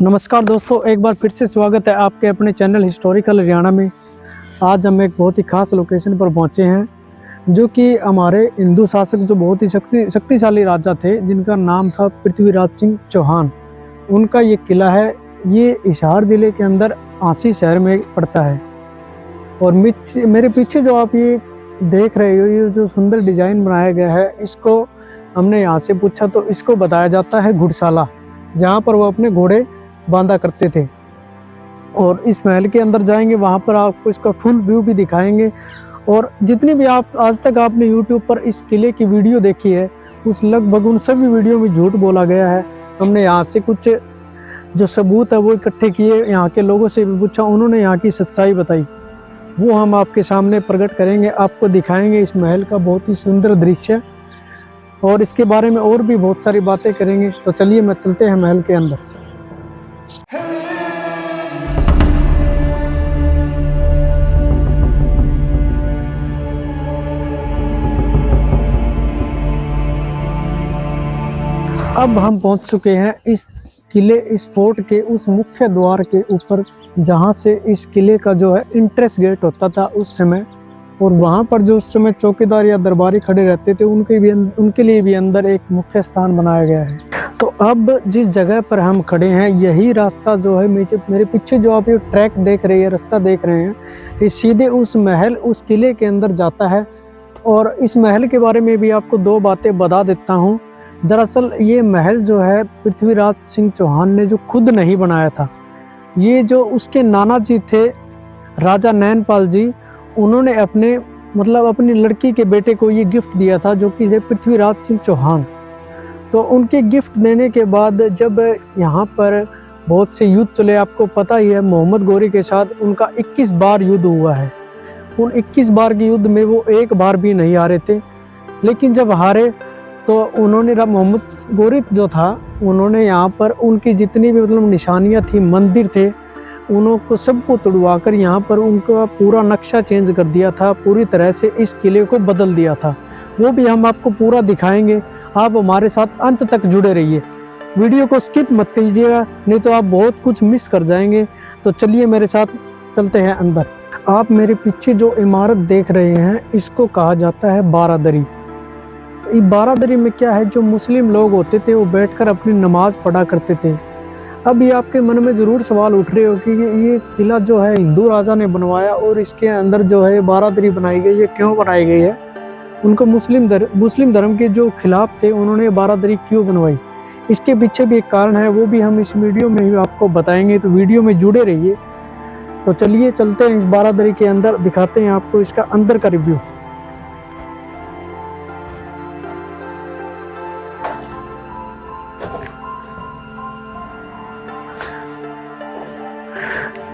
नमस्कार दोस्तों, एक बार फिर से स्वागत है आपके अपने चैनल हिस्टोरिकल हरियाणा में। आज हम एक बहुत ही खास लोकेशन पर पहुंचे हैं जो कि हमारे हिंदू शासक जो बहुत ही शक्तिशाली राजा थे जिनका नाम था पृथ्वीराज सिंह चौहान। उनका ये किला है, ये हिसार जिले के अंदर आसी शहर में पड़ता है। और मेरे पीछे जो आप ये देख रहे हो, ये जो सुंदर डिजाइन बनाया गया है, इसको हमने यहाँ से पूछा तो इसको बताया जाता है घुड़शाला, जहाँ पर वो अपने घोड़े बांधा करते थे। और इस महल के अंदर जाएंगे, वहां पर आपको इसका फुल व्यू भी दिखाएंगे। और जितनी भी आप आज तक आपने YouTube पर इस किले की वीडियो देखी है, उस लगभग उन सभी वीडियो में झूठ बोला गया है। हमने यहाँ से कुछ जो सबूत है वो इकट्ठे किए, यहाँ के लोगों से भी पूछा, उन्होंने यहाँ की सच्चाई बताई, वो हम आपके सामने प्रकट करेंगे, आपको दिखाएंगे इस महल का बहुत ही सुंदर दृश्य, और इसके बारे में और भी बहुत सारी बातें करेंगे। तो चलिए मैं चलते हैं महल के अंदर। अब हम पहुंच चुके हैं इस फोर्ट के उस मुख्य द्वार के ऊपर, जहां से इस किले का जो है इंट्रेंस गेट होता था उस समय। और वहां पर जो उस समय चौकीदार या दरबारी खड़े रहते थे, उनके लिए भी अंदर एक मुख्य स्थान बनाया गया है। तो अब जिस जगह पर हम खड़े हैं, यही रास्ता जो है मेरे पीछे जो आप ये ट्रैक देख रहे हैं, रास्ता देख रहे हैं, ये सीधे उस महल, उस किले के अंदर जाता है। और इस महल के बारे में भी आपको दो बातें बता देता हूँ। दरअसल ये महल जो है पृथ्वीराज सिंह चौहान ने जो खुद नहीं बनाया था, ये जो उसके नाना जी थे राजा नैनपाल जी, उन्होंने अपनी लड़की के बेटे को ये गिफ्ट दिया था, जो कि है पृथ्वीराज सिंह चौहान। तो उनके गिफ्ट देने के बाद जब यहाँ पर बहुत से युद्ध चले, आपको पता ही है, मोहम्मद गोरी के साथ उनका 21 बार युद्ध हुआ है। उन 21 बार के युद्ध में वो एक बार भी नहीं हारे थे। लेकिन जब हारे तो उन्होंने मोहम्मद गोरी जो था, उन्होंने यहाँ पर उनकी जितनी भी निशानियाँ थी, मंदिर थे, उनको सबको तोड़वा कर यहाँ पर उनका पूरा नक्शा चेंज कर दिया था, पूरी तरह से इस किले को बदल दिया था। वो भी हम आपको पूरा दिखाएंगे, आप हमारे साथ अंत तक जुड़े रहिए, वीडियो को स्किप मत कीजिएगा, नहीं तो आप बहुत कुछ मिस कर जाएंगे। तो चलिए मेरे साथ चलते हैं अंदर। आप मेरे पीछे जो इमारत देख रहे हैं, इसको कहा जाता है बारादरी। बारादरी में क्या है, जो मुस्लिम लोग होते थे वो बैठकर अपनी नमाज पढ़ा करते थे। अब ये आपके मन में ज़रूर सवाल उठ रहे हो कि ये किला जो है हिंदू राजा ने बनवाया और इसके अंदर जो है बारादरी बनाई गई, ये क्यों बनाई गई है? उनको मुस्लिम धर्म के जो खिलाफ थे, उन्होंने बारादरी क्यों बनवाई? इसके पीछे भी एक कारण है, वो भी हम इस वीडियो में ही आपको बताएंगे, तो वीडियो में जुड़े रहिए। तो चलिए चलते हैं इस बारादरी के अंदर, दिखाते हैं आपको इसका अंदर का रिव्यू।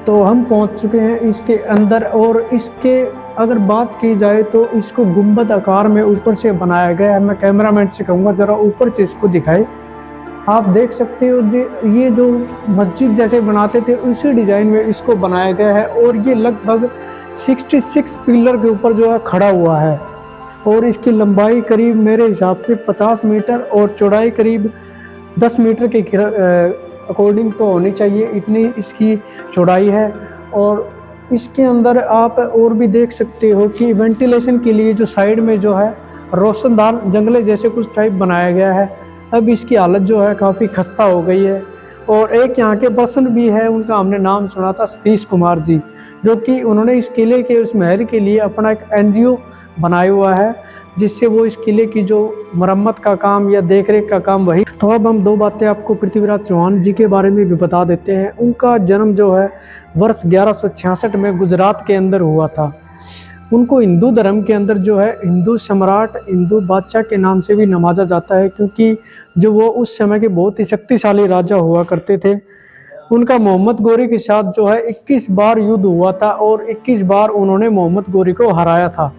तो हम पहुंच चुके हैं इसके अंदर, और इसके अगर बात की जाए तो इसको गुंबद आकार में ऊपर से बनाया गया है। मैं कैमरामैन से कहूँगा जरा ऊपर से इसको दिखाए। आप देख सकते हो ये जो मस्जिद जैसे बनाते थे, उसी डिज़ाइन में इसको बनाया गया है। और ये लगभग 66 पिलर के ऊपर जो है खड़ा हुआ है। और इसकी लंबाई करीब मेरे हिसाब से 50 मीटर और चौड़ाई करीब 10 मीटर के अकॉर्डिंग तो होनी चाहिए, इतनी इसकी चौड़ाई है। और इसके अंदर आप और भी देख सकते हो कि वेंटिलेशन के लिए जो साइड में जो है रोशनदान जंगले जैसे कुछ टाइप बनाया गया है। अब इसकी हालत जो है काफ़ी खस्ता हो गई है। और एक यहाँ के पर्सन भी है, उनका हमने नाम सुना था, सतीश कुमार जी, जो कि उन्होंने इस किले के, उस महल के लिए अपना एक NGO बनाया हुआ है, जिससे वो इस किले की जो मरम्मत का काम या देखरेख का काम वही। तो अब हम दो बातें आपको पृथ्वीराज चौहान जी के बारे में भी बता देते हैं। उनका जन्म जो है वर्ष 1166 में गुजरात के अंदर हुआ था। उनको हिंदू धर्म के अंदर जो है हिंदू सम्राट, हिंदू बादशाह के नाम से भी नवाजा जाता है, क्योंकि जो वो उस समय के बहुत ही शक्तिशाली राजा हुआ करते थे। उनका मोहम्मद गोरी के साथ जो है 21 बार युद्ध हुआ था, और 21 बार उन्होंने मोहम्मद गोरी को हराया था।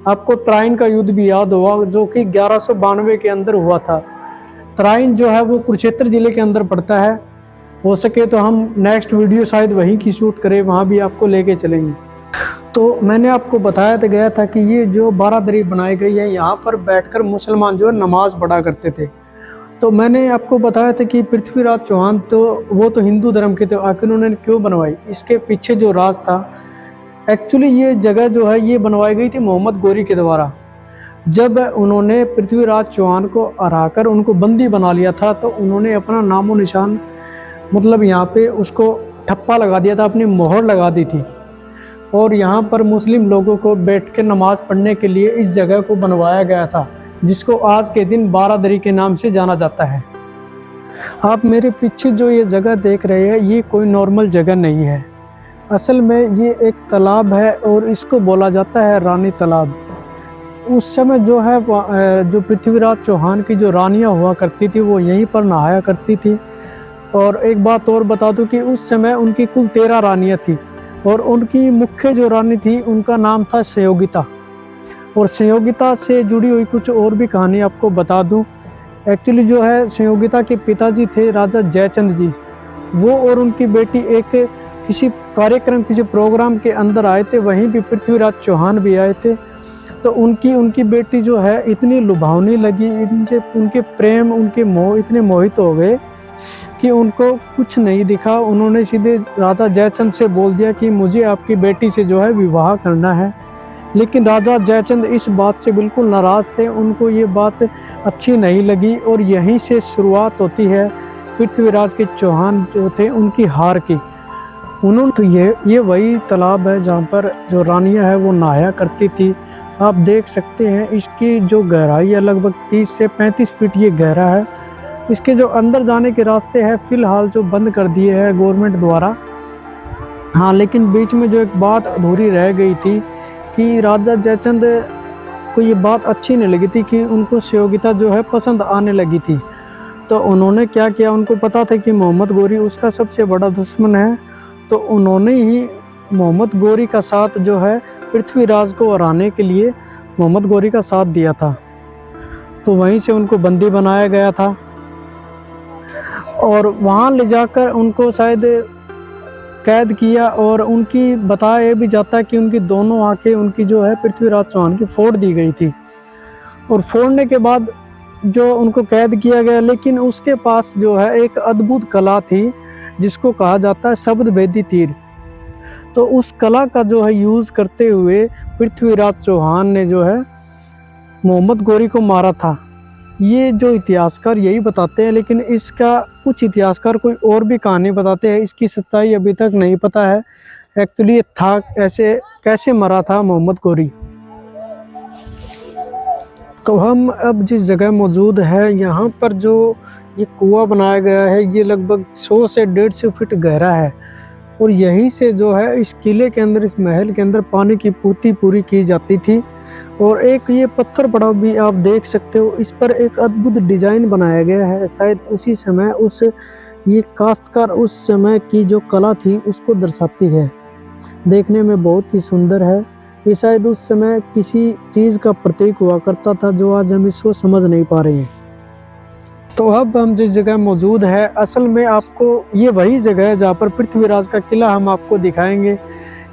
आपको तराइन का युद्ध भी याद होगा, जो कि 1192 के अंदर हुआ था। तराइन जो है वो कुरुक्षेत्र जिले के अंदर पड़ता है। हो सके तो हम नेक्स्ट वीडियो शायद वहीं की शूट करें, वहाँ भी आपको लेके चलेंगे। तो मैंने आपको बताया तो गया था कि ये जो बारादरी बनाई गई है, यहाँ पर बैठकर मुसलमान जो है नमाज पढ़ा करते थे। तो मैंने आपको बताया था कि पृथ्वीराज चौहान तो वो तो हिंदू धर्म के थे, आखिर उन्होंने क्यों बनवाई, इसके पीछे जो राज था। एक्चुअली ये जगह जो है ये बनवाई गई थी मोहम्मद गोरी के द्वारा। जब उन्होंने पृथ्वीराज चौहान को हराकर उनको बंदी बना लिया था, तो उन्होंने अपना नामो निशान मतलब यहाँ पे उसको ठप्पा लगा दिया था, अपनी मोहर लगा दी थी। और यहाँ पर मुस्लिम लोगों को बैठ के नमाज पढ़ने के लिए इस जगह को बनवाया गया था, जिसको आज के दिन बारादरी के नाम से जाना जाता है। आप मेरे पीछे जो ये जगह देख रहे हैं, ये कोई नॉर्मल जगह नहीं है। असल में ये एक तालाब है और इसको बोला जाता है रानी तालाब। उस समय जो है जो पृथ्वीराज चौहान की जो रानियां हुआ करती थी वो यहीं पर नहाया करती थी। और एक बात और बता दूं कि उस समय उनकी कुल 13 रानियां थी और उनकी मुख्य जो रानी थी उनका नाम था संयोगिता। और संयोगिता से जुड़ी हुई कुछ और भी कहानी आपको बता दूं। एक्चुअली जो है संयोगिता के पिताजी थे राजा जयचंद जी। वो और उनकी बेटी एक किसी कार्यक्रम किसी प्रोग्राम के अंदर आए थे, वहीं भी पृथ्वीराज चौहान भी आए थे। तो उनकी बेटी जो है इतनी लुभावनी लगी, उनके प्रेम उनके मोह इतने मोहित हो गए कि उनको कुछ नहीं दिखा। उन्होंने सीधे राजा जयचंद से बोल दिया कि मुझे आपकी बेटी से जो है विवाह करना है। लेकिन राजा जयचंद इस बात से बिल्कुल नाराज थे, उनको ये बात अच्छी नहीं लगी और यहीं से शुरुआत होती है पृथ्वीराज के चौहान जो थे उनकी हार की। उन्होंने तो ये वही तालाब है जहाँ पर जो रानियां है वो नहाया करती थी। आप देख सकते हैं इसकी जो गहराई है लगभग 30 से 35 फीट ये गहरा है। इसके जो अंदर जाने के रास्ते हैं फिलहाल जो बंद कर दिए हैं गवर्नमेंट द्वारा। हाँ, लेकिन बीच में जो एक बात अधूरी रह गई थी कि राजा जयचंद को ये बात अच्छी नहीं लगी थी कि उनको संयोगिता जो है पसंद आने लगी थी। तो उन्होंने क्या किया, उनको पता था कि मोहम्मद गोरी उसका सबसे बड़ा दुश्मन है। तो उन्होंने ही मोहम्मद गोरी का साथ जो है पृथ्वीराज को हराने के लिए मोहम्मद गोरी का साथ दिया था। तो वहीं से उनको बंदी बनाया गया था और वहाँ ले जाकर उनको शायद कैद किया। और उनकी बताया भी जाता है कि उनकी दोनों आंखें उनकी जो है पृथ्वीराज चौहान की फोड़ दी गई थी। और फोड़ने के बाद जो उनको कैद किया गया, लेकिन उसके पास जो है एक अद्भुत कला थी जिसको कहा जाता है शब्द भेदी तीर। तो उस कला का जो है यूज करते हुए पृथ्वीराज चौहान ने जो है मोहम्मद गोरी को मारा था। ये जो इतिहासकार यही बताते हैं, लेकिन इसका कुछ इतिहासकार कोई और भी कहानी बताते हैं। इसकी सच्चाई अभी तक नहीं पता है एक्चुअली ये था ऐसे कैसे मरा था मोहम्मद गोरी। तो हम अब जिस जगह मौजूद है यहाँ पर जो ये कुआं बनाया गया है ये लगभग 100 से 150 फीट गहरा है। और यहीं से जो है इस किले के अंदर इस महल के अंदर पानी की पूर्ति पूरी की जाती थी। और एक ये पत्थर पड़ाव भी आप देख सकते हो, इस पर एक अद्भुत डिजाइन बनाया गया है। शायद उसी समय ये काश्तकार उस समय की जो कला थी उसको दर्शाती है। देखने में बहुत ही सुंदर है। ये शायद उस समय किसी चीज का प्रतीक हुआ करता था जो आज हम इसको समझ नहीं पा रहे हैं। तो अब हम जिस जगह मौजूद है असल में आपको ये वही जगह है जहाँ पर पृथ्वीराज का किला हम आपको दिखाएंगे।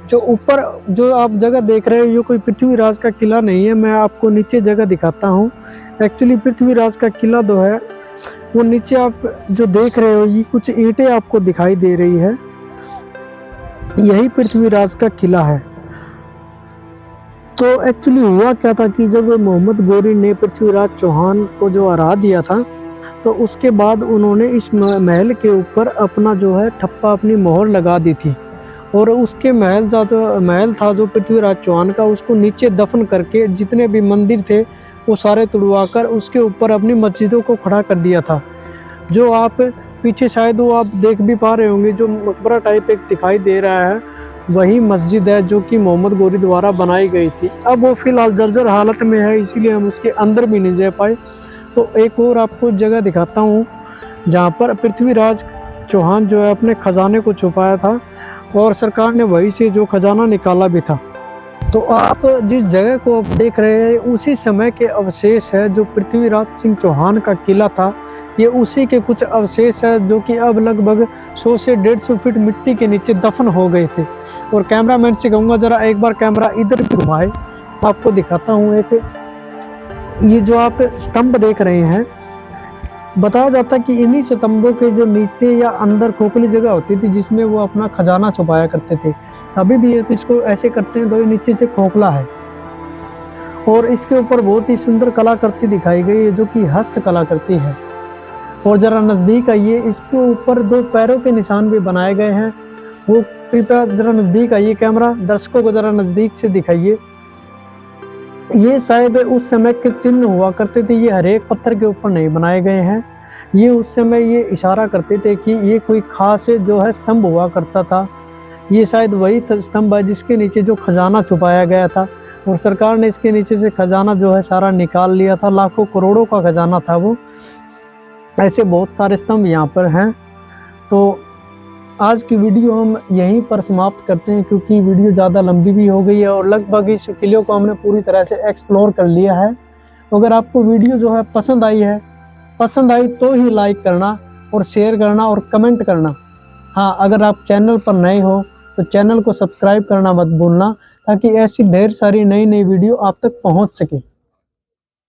जो ऊपर जो आप जगह देख रहे हो ये कोई पृथ्वीराज का किला नहीं है, मैं आपको नीचे जगह दिखाता हूँ। एक्चुअली पृथ्वीराज का किला जो है वो नीचे आप जो देख रहे हो ये कुछ ईंटें आपको दिखाई दे रही है, यही पृथ्वीराज का किला है। तो एक्चुअली हुआ क्या था कि जब मोहम्मद गोरी ने पृथ्वीराज चौहान को जो हरा दिया था तो उसके बाद उन्होंने इस महल के ऊपर अपना जो है ठप्पा अपनी मोहर लगा दी थी। और उसके महल था जो पृथ्वीराज चौहान का, उसको नीचे दफन करके जितने भी मंदिर थे वो सारे तुड़वाकर उसके ऊपर अपनी मस्जिदों को खड़ा कर दिया था। जो आप पीछे शायद वो आप देख भी पा रहे होंगे, जो मकबरा टाइप एक दिखाई दे रहा है वही मस्जिद है जो कि मोहम्मद गोरी द्वारा बनाई गई थी। अब वो फिलहाल जर्जर हालत में है इसीलिए हम उसके अंदर भी नहीं जा पाए। तो एक और आपको जगह दिखाता हूँ जहाँ पर पृथ्वीराज चौहान जो है अपने खजाने को छुपाया था और सरकार ने वहीं से जो खजाना निकाला भी था। तो आप जिस जगह को आप देख रहे हैं उसी समय के अवशेष है जो पृथ्वीराज सिंह चौहान का किला था। ये उसी के कुछ अवशेष है जो कि अब लगभग 100 से 150 फीट मिट्टी के नीचे दफन हो गए थे। और कैमरामैन से कहूँगा जरा एक बार कैमरा इधर भी घुमाए, आपको दिखाता हूँ। एक ये जो आप स्तंभ देख रहे हैं बताया जाता है कि इन्हीं स्तंभों के जो नीचे या अंदर खोखली जगह होती थी जिसमें वो अपना खजाना छुपाया करते थे। अभी भी ये इसको ऐसे करते हैं तो ये नीचे से खोखला है। और इसके ऊपर बहुत ही सुंदर कलाकृति दिखाई गई है जो कि हस्त कलाकृति है। और जरा नजदीक आइए, इसके ऊपर 2 पैरों के निशान भी बनाए गए हैं। वो कृपया जरा नजदीक आइए, कैमरा दर्शकों को जरा नजदीक से दिखाइए। ये शायद उस समय के चिन्ह हुआ करते थे, ये हर एक पत्थर के ऊपर नहीं बनाए गए हैं। ये उस समय ये इशारा करते थे कि ये कोई खास जो है स्तंभ हुआ करता था। ये शायद वही स्तंभ है जिसके नीचे जो खजाना छुपाया गया था और सरकार ने इसके नीचे से खजाना जो है सारा निकाल लिया था। लाखों करोड़ों का खजाना था वो। ऐसे बहुत सारे स्तंभ यहाँ पर हैं। तो आज की वीडियो हम यहीं पर समाप्त करते हैं क्योंकि वीडियो ज़्यादा लंबी भी हो गई है और लगभग इस किले को हमने पूरी तरह से एक्सप्लोर कर लिया है। तो अगर आपको वीडियो जो है पसंद आई तो ही लाइक करना और शेयर करना और कमेंट करना। हाँ, अगर आप चैनल पर नए हो तो चैनल को सब्सक्राइब करना मत भूलना ताकि ऐसी ढेर सारी नई वीडियो आप तक पहुँच सके।